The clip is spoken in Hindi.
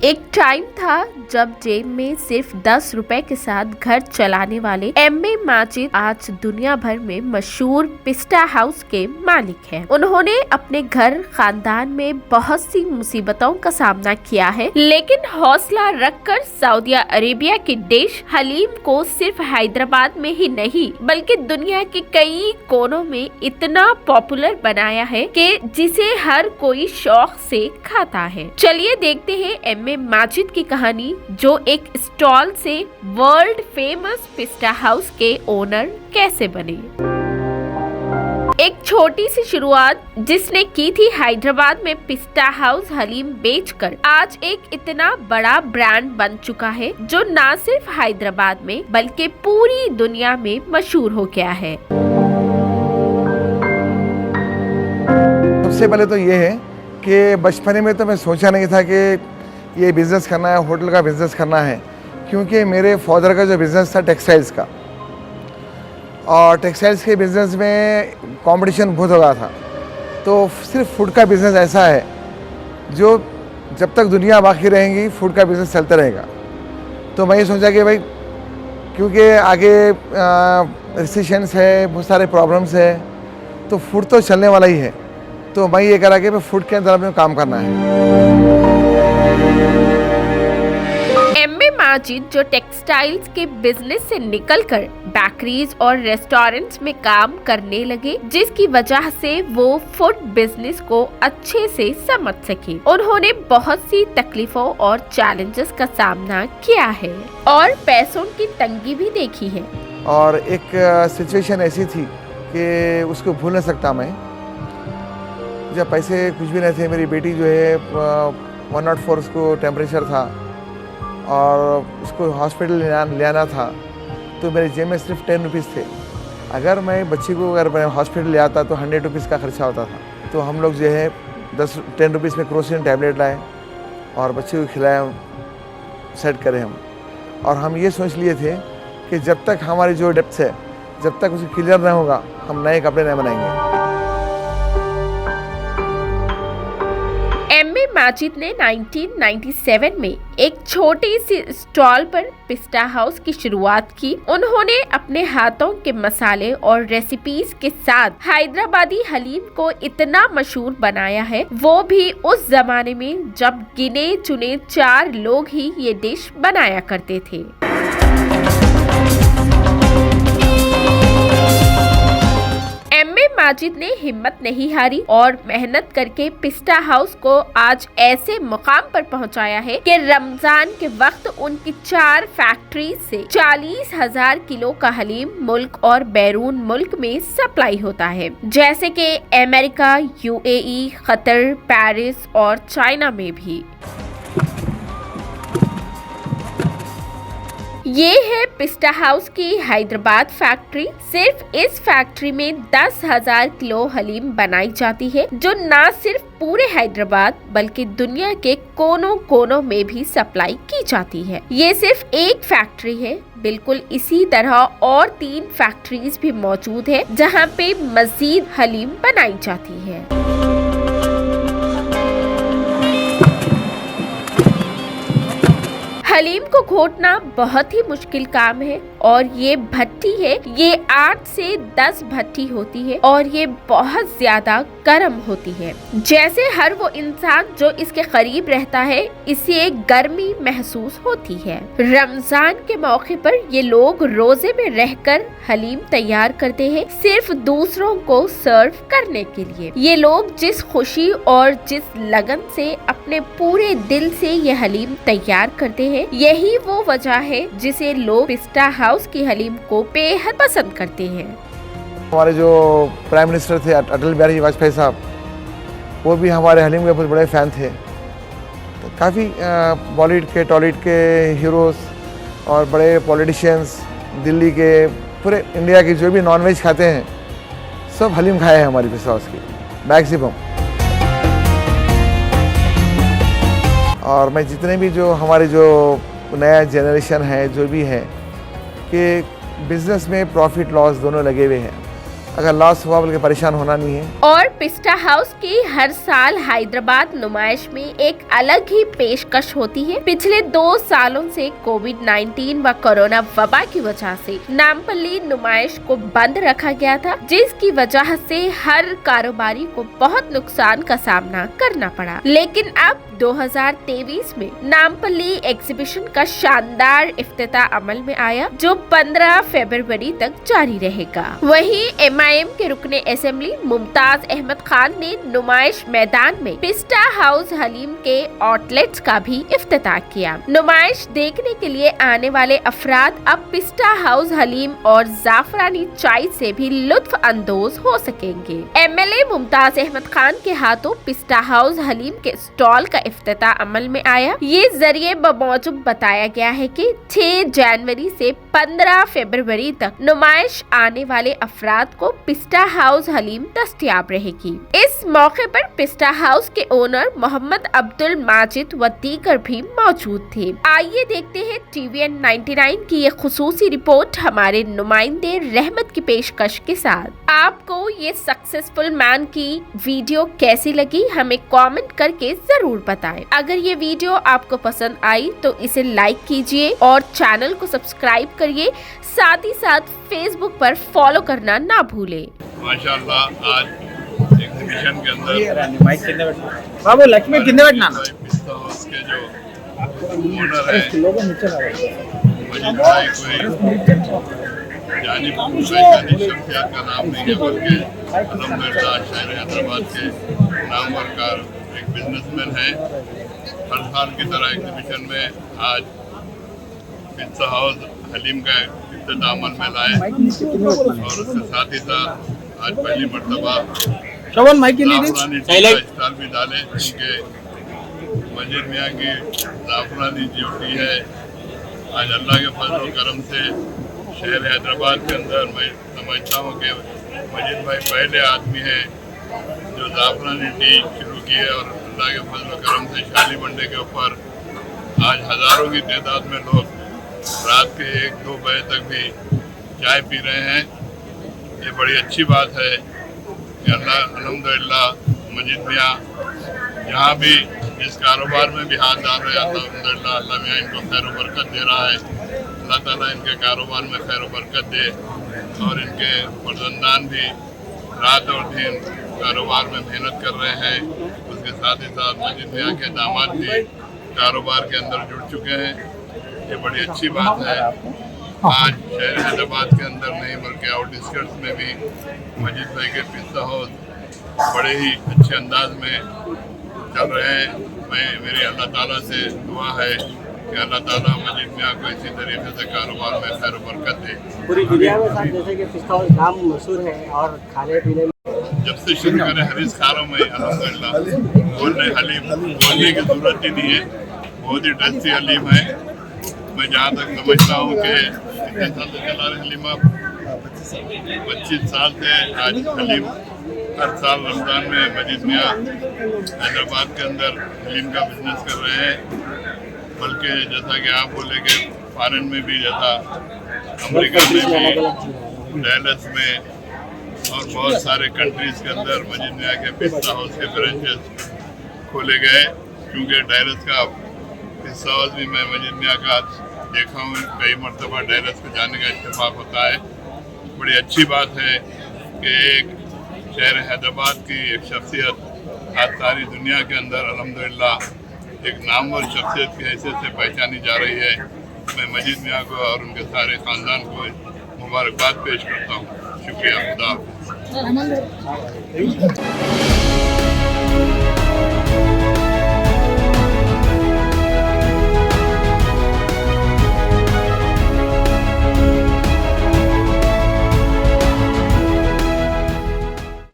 एक टाइम था जब जेब में सिर्फ 10 रुपए के साथ घर चलाने वाले एम.ए. माजिद आज दुनिया भर में मशहूर पिस्टा हाउस के मालिक हैं। उन्होंने अपने घर खानदान में बहुत सी मुसीबतों का सामना किया है, लेकिन हौसला रखकर सऊदी अरेबिया के डिश हलीम को सिर्फ हैदराबाद में ही नहीं बल्कि दुनिया के कई कोनों में इतना पॉपुलर बनाया है कि जिसे हर कोई शौक से खाता है। चलिए देखते हैं एम.ए. माजिद की कहानी, जो एक स्टॉल से वर्ल्ड फेमस पिस्टा हाउस के ओनर कैसे बने। एक छोटी सी शुरुआत जिसने की थी हैदराबाद में पिस्टा हाउस हलीम बेचकर, आज एक इतना बड़ा ब्रांड बन चुका है जो न सिर्फ हैदराबाद में बल्कि पूरी दुनिया में मशहूर हो गया है। सबसे पहले तो ये है कि बचपन में तो मैं सोचा नहीं था कि ये बिज़नेस करना है, होटल का बिज़नेस करना है, क्योंकि मेरे फादर का जो बिज़नेस था टेक्सटाइल्स का, और टेक्सटाइल्स के बिज़नेस में कंपटीशन बहुत हो गया था। तो सिर्फ फूड का बिज़नेस ऐसा है जो जब तक दुनिया बाकी रहेगी फूड का बिज़नेस चलता रहेगा। तो मैं ये सोचा कि भाई, क्योंकि आगे रिसेशंस है, बहुत सारे प्रॉब्लम्स है, तो फूड तो चलने वाला ही है। तो मैं ये करा कि मैं फूड के अंदर अपने काम करना है। एम.ए. माजिद जो टेक्सटाइल्स के बिजनेस से निकलकर बेकरीज और रेस्टोरेंट्स में काम करने लगे, जिसकी वजह से वो फूड बिजनेस को अच्छे से समझ सके। उन्होंने बहुत सी तकलीफों और चैलेंजेस का सामना किया है और पैसों की तंगी भी देखी है। और एक सिचुएशन ऐसी थी कि उसको भूल नहीं सकता मैं, जब पैसे कुछ भी नहीं थे। मेरी बेटी जो है 104 उसको टेम्परेचर था और उसको हॉस्पिटल ले आना था, तो मेरे जेब में सिर्फ 10 रुपीज़ थे। अगर मैं बच्ची को अगर मैं हॉस्पिटल ले आता तो 100 रुपीज़ का खर्चा होता था। तो हम लोग जो है 10 रुपीज़ में क्रोसिन टैबलेट लाए और बच्चे को खिलाए, सेट करें हम। और हम ये सोच लिए थे कि जब तक हमारी जो डेप्थ है, जब तक उसे क्लियर नहीं होगा, हम नए कपड़े नहीं बनाएंगे। एम.ए. माजिद ने 1997 में एक छोटी सी स्टॉल पर पिस्टा हाउस की शुरुआत की। उन्होंने अपने हाथों के मसाले और रेसिपीज के साथ हैदराबादी हलीम को इतना मशहूर बनाया है, वो भी उस जमाने में जब गिने चुने 4 लोग ही ये डिश बनाया करते थे। एम.ए. माजिद ने हिम्मत नहीं हारी और मेहनत करके पिस्टा हाउस को आज ऐसे मुकाम पर पहुंचाया है कि रमजान के वक्त उनकी 4 फैक्ट्री से 40,000 किलो का हलीम मुल्क और बैरून मुल्क में सप्लाई होता है, जैसे कि अमेरिका, यूएई, कतर, पेरिस और चाइना में भी। ये है पिस्टा हाउस की हैदराबाद फैक्ट्री। सिर्फ इस फैक्ट्री में 10,000 किलो हलीम बनाई जाती है, जो न सिर्फ पूरे हैदराबाद बल्कि दुनिया के कोनों कोनों में भी सप्लाई की जाती है। ये सिर्फ एक फैक्ट्री है, बिल्कुल इसी तरह और 3 फैक्ट्रीज भी मौजूद है जहाँ पे मजीद हलीम बनाई जाती है। हलीम को घोटना बहुत ही मुश्किल काम है और ये भट्टी है, ये 8 से 10 भट्टी होती है और ये बहुत ज्यादा गर्म होती है। जैसे हर वो इंसान जो इसके करीब रहता है, इसे गर्मी महसूस होती है। रमजान के मौके पर ये लोग रोजे में रहकर हलीम तैयार करते हैं, सिर्फ दूसरों को सर्व करने के लिए। ये लोग जिस खुशी और जिस लगन से अपने पूरे दिल से ये हलीम तैयार करते हैं, यही वो वजह है जिसे लोग पिस्टा हाउस की हलीम को बेहद पसंद करते हैं। हमारे जो प्राइम मिनिस्टर थे अटल बिहारी वाजपेयी साहब, वो भी हमारे हलीम के बहुत बड़े फ़ैन थे। तो काफ़ी बॉलीवुड के, टॉलीवुड के हीरोज़ और बड़े पॉलिटिशियंस, दिल्ली के, पूरे इंडिया के जो भी नॉनवेज खाते हैं, सब हलीम खाए हैं हमारी पिस्टा हाउस की मैक्सिमम। और मैं जितने भी जो हमारी जो नया जनरेशन है, जो भी है, कि बिज़नेस में प्रॉफिट लॉस दोनों लगे हुए हैं, अगर लॉस हुआ बोल के परेशान होना नहीं है। और पिस्टा हाउस की हर साल हैदराबाद नुमाइश में एक अलग ही पेशकश होती है। पिछले 2 सालों से कोविड-19 व कोरोना वबा की वजह से नामपल्ली नुमाइश को बंद रखा गया था, जिसकी वजह से हर कारोबारी को बहुत नुकसान का सामना करना पड़ा। लेकिन अब 2023 में नामपल्ली एग्जीबिशन का शानदार इफ्तिताह अमल में आया, जो 15 फरवरी तक जारी रहेगा। वहीं MIM के रुकने असेंबली मुमताज अहमद खान ने नुमाइश मैदान में पिस्टा हाउस हलीम के आउटलेट्स का भी इफ्तिताह किया। नुमाइश देखने के लिए आने वाले अफराद अब पिस्टा हाउस हलीम और जाफरानी चाय से भी लुत्फ अंदोज हो सकेंगे। MLA मुमताज अहमद खान के हाथों पिस्टा हाउस हलीम के स्टॉल का इफ्तिताह अमल में आया। ये जरिए बमौजूद बताया गया है कि 6 जनवरी से 15 फरवरी तक नुमाइश आने वाले अफराद को पिस्टा हाउस हलीम दस्तयाब रहेगी। इस मौके पर पिस्टा हाउस के ओनर मोहम्मद अब्दुल माजिद व दीगर भी मौजूद थे। आइए देखते हैं TVN 99 की ये खुसूसी रिपोर्ट हमारे नुमाइंदे रहमत की पेशकश के साथ। आपको ये सक्सेसफुल मैन की वीडियो कैसी लगी, हमें कमेंट करके जरूर बताएं। अगर ये वीडियो आपको पसंद आई तो इसे लाइक कीजिए और चैनल को सब्सक्राइब करिए, साथ ही साथ फेसबुक पर फॉलो करना ना भूलें। माशाल्लाह आज एग्जीबिशन के अंदर बाबू लक्ष्मी कितने बैठना पिस्ता हाउस के जो ओनर है मजीद भाई कोई जानी पहचानी शख्सियत का नाम नहीं है, बल्कि अल्हम्दुलिल्लाह शहर हैदराबाद के नामवर कार एक बिजनेसमैन है। हर साल की तरह एग्जीबिशन में आज पिस्ता हाउस हलीम का इफ्तिताह अमल में लाए और उसके साथ ही साथ आज पहली मरतबा स्टॉल भी डाले। उनके मजीद मियाँ की जाफरानी ड्यूटी है। आज अल्लाह के फजल करम से शहर हैदराबाद के अंदर मैं समझता हूँ कि मजीद भाई पहले आदमी हैं जो जाफरानी टी शुरू की है और अल्लाह के फजल करम से शाली मंडे के ऊपर आज हज़ारों की तादाद में लोग रात के 1-2 बजे तक भी चाय पी रहे हैं। ये बड़ी अच्छी बात है कि अल्लाह अल्हम्दुलिल्लाह मजीद मियाँ जहाँ भी इस कारोबार में भी हाथ डाल रहे हैं, अल्हम्दुलिल्लाह अल्लाह मियाँ इनको खैर बरकत दे रहा है। अल्लाह ताला इनके कारोबार में खैर बरकत दे और इनके फर्जंदान भी रात और दिन कारोबार में मेहनत कर रहे हैं। उसके साथ ही साथ मजीद मियाँ के दामाद भी कारोबार के अंदर जुड़ चुके हैं। ये बड़ी अच्छी बात है। आज शहर हैदराबाद के अंदर नहीं बल्कि आउटस्कर्ट्स में भी मजीद भाई के पिस्ता हाउस बड़े ही अच्छे अंदाज में चल रहे हैं। मेरी अल्लाह ताला से दुआ है कि अल्लाह ताला मजीद मियाँ को इसी तरीके से कारोबार में खैर बरकत दे। पूरी दुनिया में साथ जैसे कि पिस्ता हाउस नाम मशहूर है और खाने पीने जब से शुरू करें हरीश खारों में अल्हम्दुलिल्लाह बोलने हलीम बोलने की जरूरत ही नहीं है, बहुत ही टेस्टी हलीम है। मैं जहाँ तक समझता हूँ कि कितने साल से चला रहे हलीम आप 25 साल से आज हलीम हर साल रमज़ान में मजीद मियाँ हैदराबाद के अंदर हलीम का बिजनेस कर रहे हैं। बल्कि जैसा कि आप बोले कि फॉरेन में भी, जैसा अमेरिका में भी, डैलस में और बहुत सारे कंट्रीज के अंदर मजीद मियाँ के पिस्ता हाउस के ब्रांचेस खोले गए। क्योंकि डैलस का पिस्ता हाउस भी मैं मजीद मियाँ का देखा हूँ, कई मरतबा डैलस को जाने का इत्तेफाक होता है। बड़ी अच्छी बात है कि एक शहर हैदराबाद की एक शख्सियत आज सारी दुनिया के अंदर अल्हम्दुलिल्लाह एक नामवर शख्सियत की हैसियत से पहचानी जा रही है। मैं मजीद मियाँ को और उनके सारे ख़ानदान को मुबारकबाद पेश करता हूँ। शुक्रिया, खुदा हाफ़िज़।